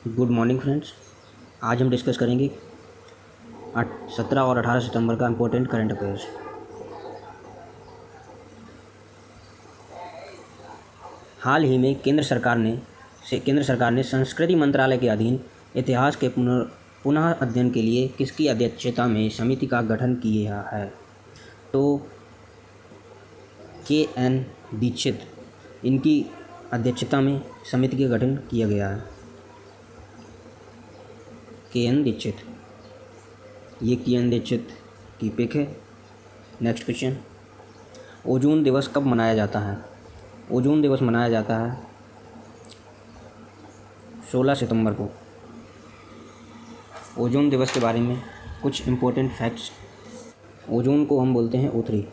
Good morning friends. आज हम discuss करेंगे 17 और 18 सितंबर का इम्पोर्टेंट करंट अफेयर्स। हाल ही में केंद्र सरकार ने संस्कृति मंत्रालय के अधीन इतिहास के पुनः अध्ययन के लिए किसकी अध्यक्षता में समिति का गठन किया है? तो KN दीक्षित, इनकी अध्यक्षता में समिति का गठन किया गया है। KN दीक्षित, ये KN दीक्षित की पिक है। नेक्स्ट क्वेश्चन, ओजोन दिवस कब मनाया जाता है? ओजोन दिवस मनाया जाता है 16 सितंबर को। ओजोन दिवस के बारे में कुछ इम्पोर्टेंट फैक्ट्स। ओजोन को हम बोलते हैं O3।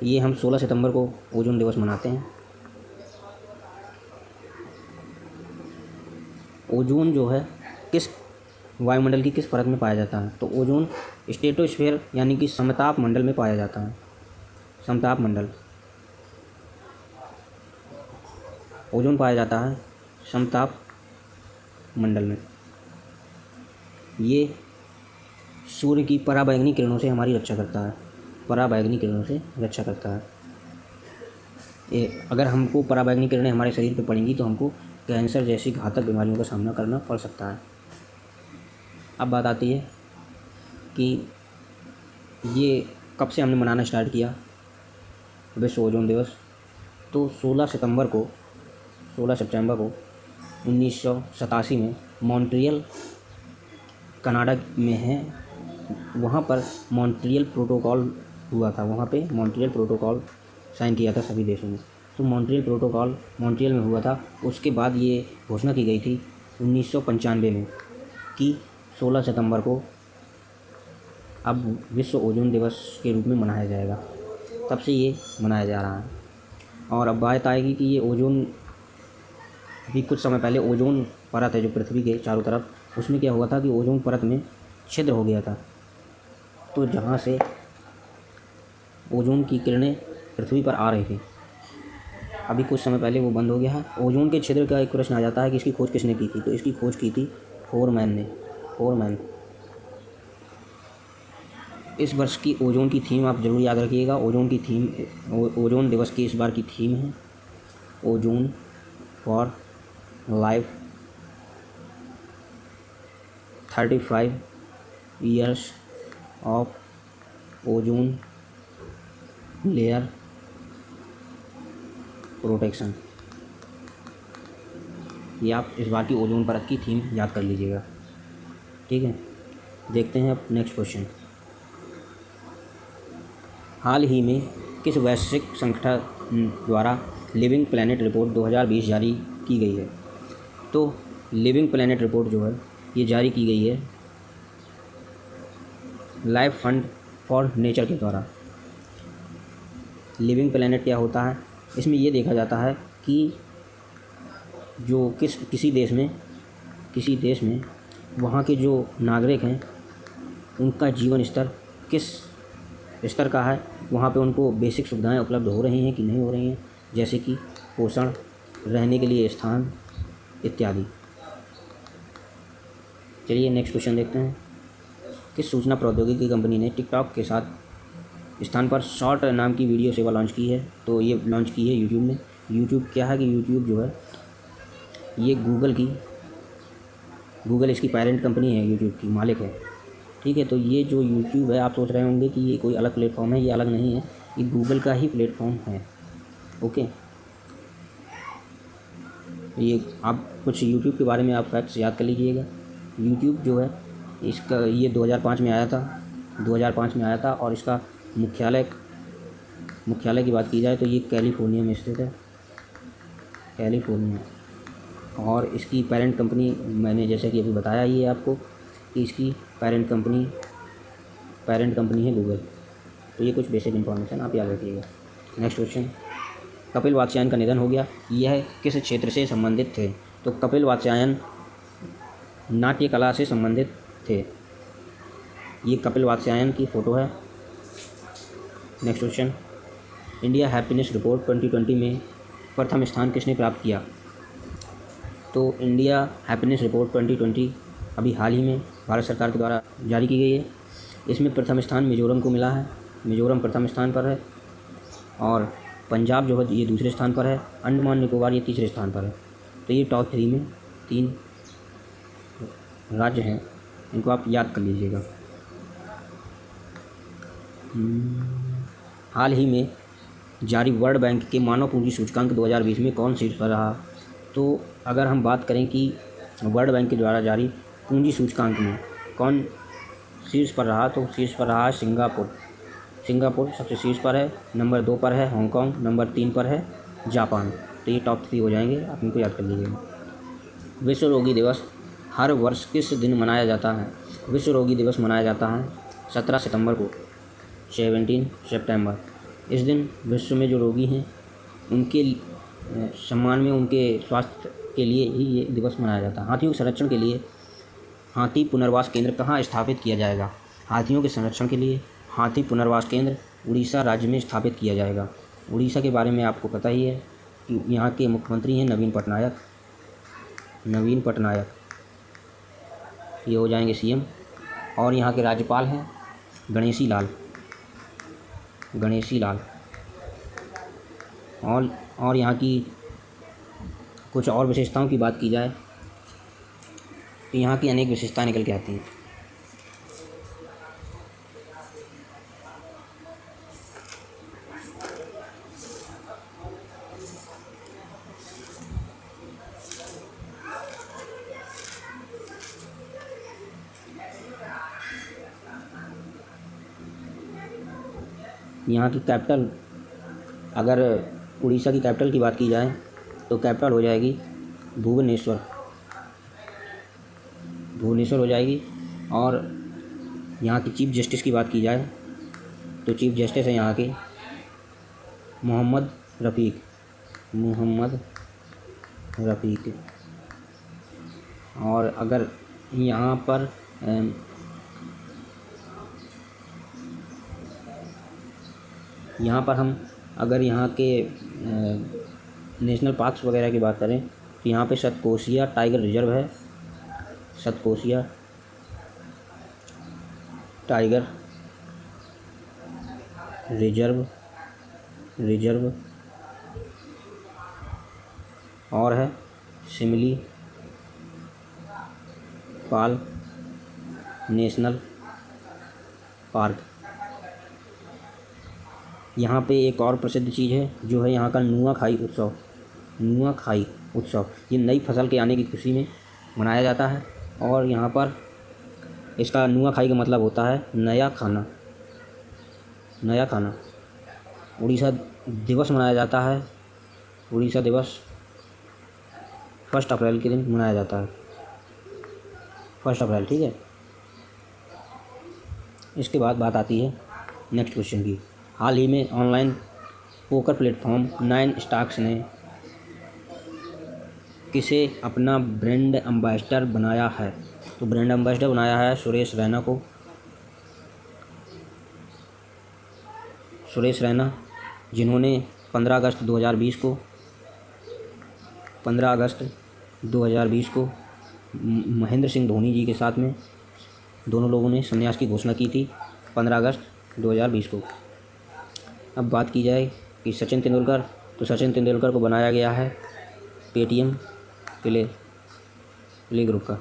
ये हम 16 सितंबर को ओजोन दिवस मनाते हैं। ओजोन जो है किस वायुमंडल की किस परत में पाया जाता है? तो ओजोन स्ट्रेटोस्फीयर यानी कि समताप मंडल में पाया जाता है। समताप मंडल, ओजोन पाया जाता है समताप मंडल में। ये सूर्य की पराबैंगनी किरणों से हमारी रक्षा करता है। पराबैंगनी किरणों से रक्षा करता है। अगर हमको पराबैंगनी किरणें हमारे शरीर पर पड़ेंगी तो हमको कैंसर जैसी घातक बीमारियों का सामना करना पड़ सकता है। अब बात आती है कि ये कब से हमने मनाना स्टार्ट किया विश्व ओजोन दिवस। तो 16 सितंबर को 1987 में मॉन्ट्रियल कनाडा में है, वहाँ पर मॉन्ट्रियल प्रोटोकॉल हुआ था। वहाँ पे मॉन्ट्रियल प्रोटोकॉल साइन किया था सभी देशों ने। तो मॉन्ट्रियल प्रोटोकॉल मॉन्ट्रियल में हुआ था। उसके बाद ये घोषणा की गई थी 1995 में कि 16 सितंबर को अब विश्व ओजोन दिवस के रूप में मनाया जाएगा। तब से ये मनाया जा रहा है। और अब बात आएगी कि ये ओजोन भी कुछ समय पहले ओजोन परत है जो पृथ्वी के चारों तरफ, उसमें क्या हुआ था कि ओजोन परत में छिद्र हो गया था। तो जहाँ से ओजोन की किरणें पृथ्वी पर आ रही थी, अभी कुछ समय पहले वो बंद हो गया है। ओजोन के छिद्र का एक प्रश्न आ जाता है कि इसकी खोज किसने की थी? तो इसकी खोज की थी फोरमैन ने। फोरमैन। इस वर्ष की ओजोन की थीम आप ज़रूर याद रखिएगा। ओजोन दिवस की इस बार की थीम है ozone for life, 35 years of ozone layer protection. ये आप इस बार की ओजोन परत की थीम याद कर लीजिएगा, ठीक है। देखते हैं अब नेक्स्ट क्वेश्चन। हाल ही में किस वैश्विक संगठन द्वारा लिविंग प्लैनेट रिपोर्ट 2020 जारी की गई है? तो लिविंग प्लैनेट रिपोर्ट जो है ये जारी की गई है लाइफ फंड फॉर नेचर के द्वारा। लिविंग प्लैनेट क्या होता है? इसमें ये देखा जाता है कि जो किसी देश में वहाँ के जो नागरिक हैं उनका जीवन स्तर किस स्तर का है, वहाँ पे उनको बेसिक सुविधाएं उपलब्ध हो रही हैं कि नहीं हो रही हैं, जैसे कि पोषण, रहने के लिए स्थान इत्यादि। चलिए नेक्स्ट क्वेश्चन देखते हैं। किस सूचना प्रौद्योगिकी कंपनी ने टिकटॉक के साथ स्थान पर शॉर्ट नाम की वीडियो सेवा लॉन्च की है? तो ये लॉन्च की है यूट्यूब ने। यूट्यूब क्या है कि यूट्यूब जो है ये गूगल इसकी पेरेंट कंपनी है, यूट्यूब की मालिक है, ठीक है। तो ये जो यूट्यूब है, आप सोच रहे होंगे कि ये कोई अलग प्लेटफॉर्म है, ये अलग नहीं है, ये गूगल का ही प्लेटफॉर्म है, ओके। ये आप कुछ यूट्यूब के बारे में आप फैक्ट्स याद कर लीजिएगा। यूट्यूब जो है इसका ये 2005 में आया था और इसका मुख्यालय की बात की जाए तो ये कैलिफोर्निया में स्थित है, कैलिफोर्निया। और इसकी पेरेंट कंपनी मैंने जैसे कि अभी बताया ही है आपको कि इसकी पेरेंट कंपनी है गूगल। तो ये कुछ बेसिक इन्फॉर्मेशन आप याद रखिएगा। नेक्स्ट क्वेश्चन, कपिल वात्स्यायन का निधन हो गया, यह किस क्षेत्र से संबंधित थे? तो कपिल वात्स्यायन नाट्य कला से संबंधित थे। ये कपिल वात्स्यायन की फ़ोटो है। Next question, India happiness report 2020 में प्रथम स्थान किसने प्राप्त किया? तो इंडिया हैप्पीनेस रिपोर्ट 2020 अभी हाल ही में भारत सरकार के द्वारा जारी की गई है। इसमें प्रथम स्थान मिज़ोरम को मिला है। मिज़ोरम प्रथम स्थान पर है और पंजाब जो है ये दूसरे स्थान पर है। अंडमान निकोबार ये तीसरे स्थान पर है। तो ये टॉप 3 में 3 राज्य हैं, इनको आप याद कर लीजिएगा। हाल ही में जारी वर्ल्ड बैंक के मानव पूंजी सूचकांक 2020 में कौन शीर्ष पर रहा? तो अगर हम बात करें कि वर्ल्ड बैंक के द्वारा जारी पूंजी सूचकांक में कौन शीर्ष पर रहा, तो शीर्ष पर रहा है सिंगापुर। सिंगापुर सबसे शीर्ष पर है। नंबर 2 पर है हांगकांग, नंबर 3 पर है जापान। तो ये टॉप 3 हो जाएंगे, आप इनको याद कर लीजिएगा। विश्व रोगी दिवस हर वर्ष किस दिन मनाया जाता है? विश्व रोगी दिवस मनाया जाता है 17 सितंबर को, 17 सितंबर। इस दिन विश्व में जो रोगी हैं उनके सम्मान में, उनके स्वास्थ्य के लिए ही ये दिवस मनाया जाता है। हाथियों के संरक्षण के लिए हाथी पुनर्वास केंद्र कहाँ स्थापित किया जाएगा? हाथियों के संरक्षण के लिए हाथी पुनर्वास केंद्र उड़ीसा राज्य में स्थापित किया जाएगा। उड़ीसा के बारे में आपको पता ही है कि यहाँ के मुख्यमंत्री हैं नवीन पटनायक। नवीन पटनायक ये हो जाएंगे सीएम। और यहाँ के राज्यपाल हैं गणेशी लाल। गणेशी लाल। और यहाँ की कुछ और विशेषताओं की बात की जाए तो यहाँ की अनेक विशेषताएं निकल के आती हैं। यहाँ की कैपिटल, अगर उड़ीसा की कैपिटल की बात की जाए तो कैपिटल हो जाएगी भुवनेश्वर। भुवनेश्वर हो जाएगी। और यहाँ की चीफ जस्टिस की बात की जाए तो चीफ जस्टिस है यहाँ के मोहम्मद रफ़ीक। मोहम्मद रफ़ीक। और अगर यहाँ पर हम अगर यहाँ के नेशनल पार्क्स वगैरह की बात करें तो यहाँ पे सतकोसिया टाइगर रिजर्व है। सतकोसिया टाइगर रिजर्व और है शिमली पाल नेशनल पार्क। यहाँ पे एक और प्रसिद्ध चीज़ है जो है यहाँ का नुआखाई उत्सव। नुआखाई उत्सव ये नई फसल के आने की खुशी में मनाया जाता है। और यहाँ पर इसका नुआखाई का मतलब होता है नया खाना। नया खाना। उड़ीसा दिवस मनाया जाता है। उड़ीसा दिवस 1 अप्रैल के दिन मनाया जाता है। 1 अप्रैल, ठीक है। इसके बाद बात आती है नेक्स्ट क्वेश्चन की। हाल ही में ऑनलाइन पोकर प्लेटफॉर्म 9 स्टॉक्स ने किसे अपना ब्रांड एम्बेसडर बनाया है? तो ब्रांड एम्बेसडर बनाया है सुरेश रैना को। सुरेश रैना जिन्होंने 15 अगस्त 2020 को महेंद्र सिंह धोनी जी के साथ में दोनों लोगों ने संन्यास की घोषणा की थी 15 अगस्त 2020 को। अब बात की जाए कि सचिन तेंदुलकर, तो सचिन तेंदुलकर को बनाया गया है पेटीएम प्ले ग्रुप का।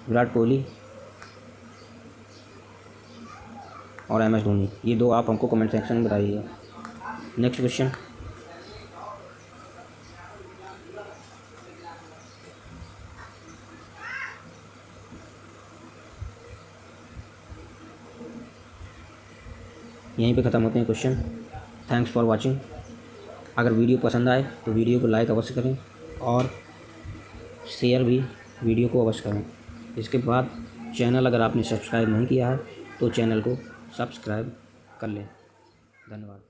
विराट कोहली और MS धोनी, ये 2 आप हमको कमेंट सेक्शन में बताइएगा। Next question. यहीं पे ख़त्म होते हैं क्वेश्चन। Thanks for watching. अगर वीडियो पसंद आए तो वीडियो को लाइक अवश्य करें और शेयर भी वीडियो को अवश्य करें। इसके बाद चैनल अगर आपने सब्सक्राइब नहीं किया है तो चैनल को सब्सक्राइब कर लें। धन्यवाद।